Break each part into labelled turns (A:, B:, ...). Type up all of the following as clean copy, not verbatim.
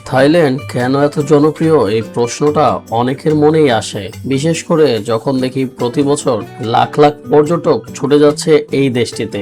A: Thailand কেন এত জনপ্রিয় এই প্রশ্নটা অনেকের মনেই আসে, বিশেষ করে যখন দেখি প্রতি বছর লাখ লাখ পর্যটক ছুটে যাচ্ছে এই দেশটিতে।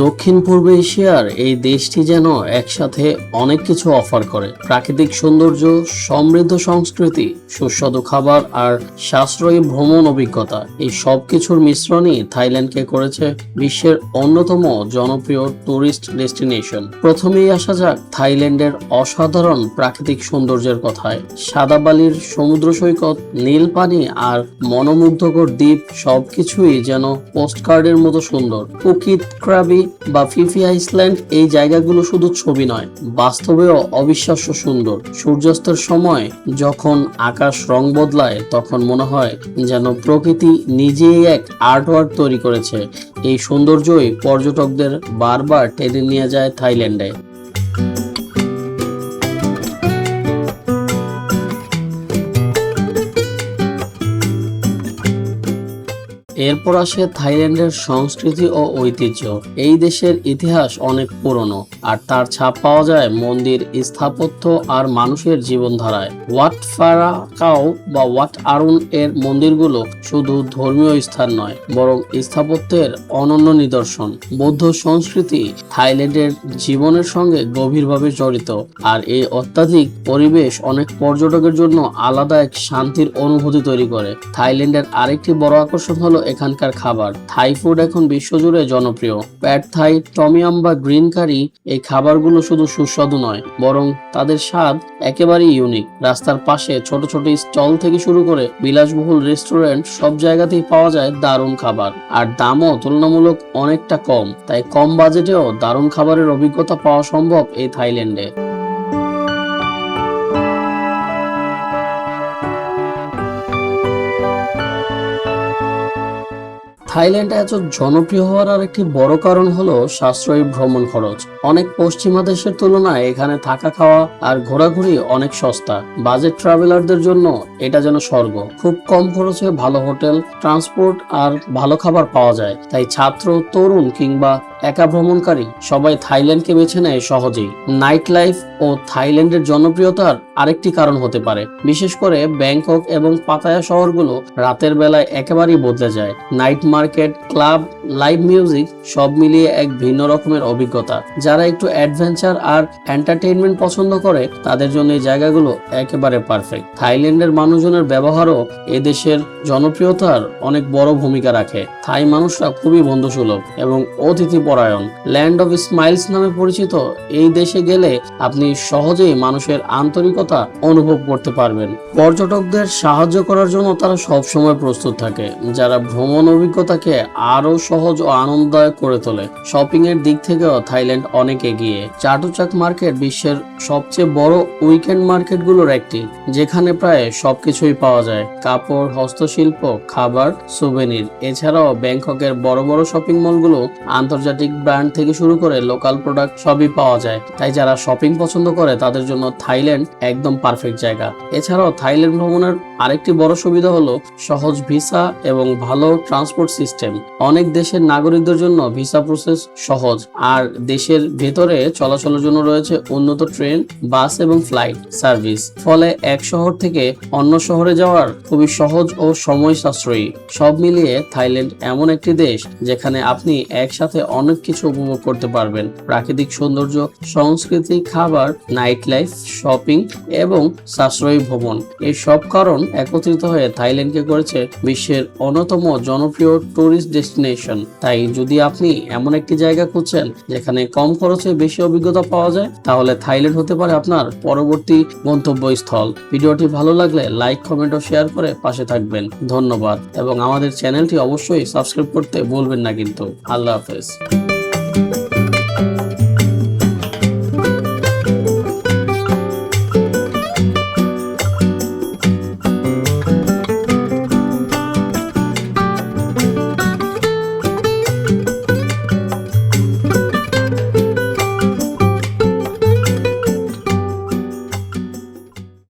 A: দক্ষিণ পূর্ব এশিয়ার এই দেশটি যেন একসাথে অনেক কিছু অফার করে। প্রাকৃতিক সৌন্দর্য, সমৃদ্ধ সংস্কৃতি, সুস্বাদু খাবার আর সাশ্রয়ী ভ্রমণ অভিজ্ঞতা, এই সব কিছুর মিশ্রণই থাইল্যান্ডকে করেছে বিশ্বের অন্যতম জনপ্রিয় টুরিস্ট ডেস্টিনেশন। প্রথমেই আসা যাক থাইল্যান্ডের অসাধারণ প্রাকৃতিক সৌন্দর্যের কথায়। সাদা বালির সমুদ্র সৈকত, নীল পানি আর মনোমুগ্ধকর দ্বীপ, সবকিছুই যেন পোস্টকার্ডের মতো সুন্দর। পুকিত, ক্রাবি বা ফিফি আইল্যান্ড, এই জায়গাগুলো শুধু ছবি নয়, বাস্তবেও অবিশ্বাস্য সুন্দর। সূর্যাস্তের সময় যখন আকাশ রং বদলায়, তখন মনে হয় যেন প্রকৃতি নিজেই এক আর্টওয়ার্ক তৈরি করেছে। এই সৌন্দর্যই পর্যটকদের বারবার টেনে নিয়ে যায় থাইল্যান্ডে। এরপর আসে থাইল্যান্ডের সংস্কৃতি ও ঐতিহ্য। এই দেশের ইতিহাস অনেক পুরনো, আর তার ছাপ পাওয়া যায় মন্দির, স্থাপত্য আর মানুষের জীবনধারায়। ওয়াট ফারাকাও বা ওয়াট আরুন এর মন্দিরগুলো শুধু ধর্মীয় স্থান নয়, বরং স্থাপত্যের অনন্য নিদর্শন। বৌদ্ধ সংস্কৃতি থাইল্যান্ডের জীবনের সঙ্গে গভীরভাবে জড়িত, আর এই অত্যাধিক পরিবেশ অনেক পর্যটকের জন্য আলাদা এক শান্তির অনুভূতি তৈরি করে। থাইল্যান্ডের আরেকটি বড় আকর্ষণ হলো এখানকার খাবার। থাই ফুড এখন বিশ্বজুড়ে জনপ্রিয়। প্যাড থাই, টমিয়াম বা গ্রিন কারি, এই খাবারগুলো শুধু সুস্বাদু নয়, বরং তাদের স্বাদ একেবারেই ইউনিক। রাস্তার পাশে ছোট ছোট স্টল থেকে শুরু করে বিলাসবহুল রেস্টুরেন্ট, সব জায়গাতেই পাওয়া যায় দারুণ খাবার, আর দামও তুলনামূলক অনেকটা কম। তাই কম বাজেটেও দারুণ খাবারের অভিজ্ঞতা পাওয়া সম্ভব এই থাইল্যান্ডে। থাইল্যান্ড এত জনপ্রিয় হওয়ার আরেকটি বড় কারণ হলো সাশ্রয়ী ভ্রমণ খরচ। অনেক পশ্চিমা দেশের তুলনায় এখানে থাকা, খাওয়া আর ঘোরাঘুরি অনেক সস্তা। বাজেট ট্রাভেলারদের জন্য এটা যেন স্বর্গ। খুব কম খরচে ভালো হোটেল, ট্রান্সপোর্ট আর ভালো খাবার পাওয়া যায়। তাই ছাত্র, তরুণ কিংবা একা ভ্রমণকারী সবাই থাইল্যান্ডকে বেছে নেয় সহজেই। নাইট লাইফ ও থাইল্যান্ডের জনপ্রিয়তার আরেকটি কারণ হতে পারে। বিশেষ করে ব্যাংকক এবং পাতায়া শহরগুলো রাতের বেলায় একেবারেই বদলে যায়। Night market, club, live music, সব মিলিয়ে এক ভিন্ন রকমের অভিজ্ঞতা। যারা একটু অ্যাডভেঞ্চার আর এন্টারটেইনমেন্ট পছন্দ করে, তাদের জন্য এই জায়গাগুলো একেবারে পারফেক্ট। থাইল্যান্ডের মানুষজনের ব্যবহারও এদেশের জনপ্রিয়তার অনেক বড় ভূমিকা রাখে। থাই মানুষরা খুবই বন্ধুসুলভ এবং অতিথি পরায়ণ। ল্যান্ড অফ স্মাইলস নামে পরিচিত এই দেশে গেলে আপনি সহজেই মানুষের আন্তরিকতা অনুভব করতে পারবেন। পর্যটকদের সাহায্য করার জন্য তারা সবসময় প্রস্তুত থাকে, যারা ভ্রমণ অভিজ্ঞতাকে আরো সহজ ও আনন্দদায়ক করে তোলে। শপিং এর দিক থেকেও থাইল্যান্ড অনেক এগিয়ে। চাটুচাক মার্কেট বিশ্বের সবচেয়ে বড় উইকেন্ড মার্কেটগুলোর একটি, যেখানে প্রায় সবকিছুই পাওয়া যায়: কাপড়, হস্তশিল্প, খাবার, সুভেনির। এছাড়াও ব্যাংককের বড় বড় শপিং মলগুলো আন্তর্জাতিক ব্র্যান্ড থেকে শুরু করে লোকাল প্রোডাক্ট সবই পাওয়া যায়। তাই যারা শপিং পছন্দ করে তাদের জন্য থাইল্যান্ড একদম পারফেক্ট জায়গা। এছাড়াও থাইল্যান্ড ভ্রমণের আরেকটি বড় সুবিধা হলো সহজ ভিসা এবং ভালো ট্রান্সপোর্ট সিস্টেম। অনেক দেশের নাগরিকদের জন্য ভিসা প্রসেস সহজ, আর দেশের ভেতরে চলাচলের জন্য রয়েছে উন্নত ট্রেন, বাস এবং ফ্লাইট সার্ভিস। ফলে এক শহর থেকে অন্য শহরে যাওয়ার খুবই সহজ ও সময় সাশ্রয়ী। সব মিলিয়ে থাইল্যান্ড এমন একটি দেশ যেখানে আপনি একসাথে অনেক কিছু উপভোগ করতে পারবেন: প্রাকৃতিক সৌন্দর্য, সংস্কৃতি, খাবার, নাইট লাইফ, শপিং এবং সাশ্রয়ী ভ্রমণ। এই সব কারণ একত্রিত হয়ে থাইল্যান্ডকে করেছে বিশ্বের অন্যতম জনপ্রিয় টুরিস্ট ডেস্টিনেশন। তাই যদি আপনি এমন একটি জায়গা খুঁজছেন যেখানে কম খরচে বেশি অভিজ্ঞতা পাওয়া যায়, তাহলে থাইল্যান্ড হতে পারে আপনার পরবর্তী গন্তব্যস্থল। ভিডিওটি ভালো লাগলে লাইক, কমেন্ট ও শেয়ার করে পাশে থাকবেন। ধন্যবাদ, এবং আমাদের চ্যানেলটি অবশ্যই সাবস্ক্রাইব করতে ভুলবেন না কিন্তু। আল্লাহ হাফেজ।